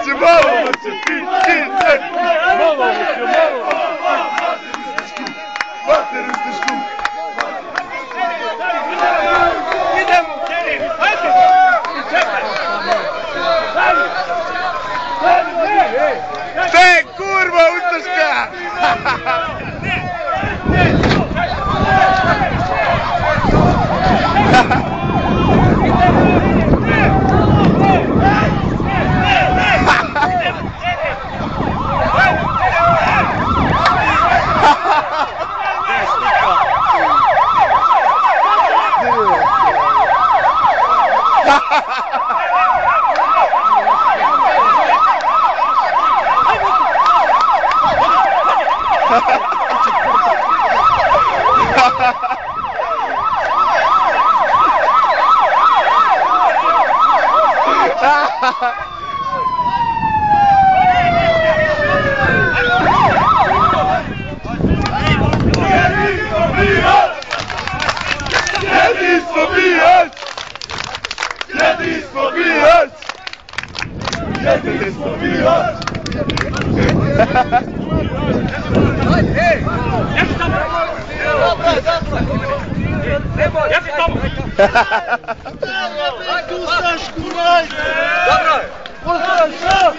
się, mało się, ty, mało się, Mater, jesteś tu. Idę mu, Kierim, Ty, kurwa, ustaszka! Dobra!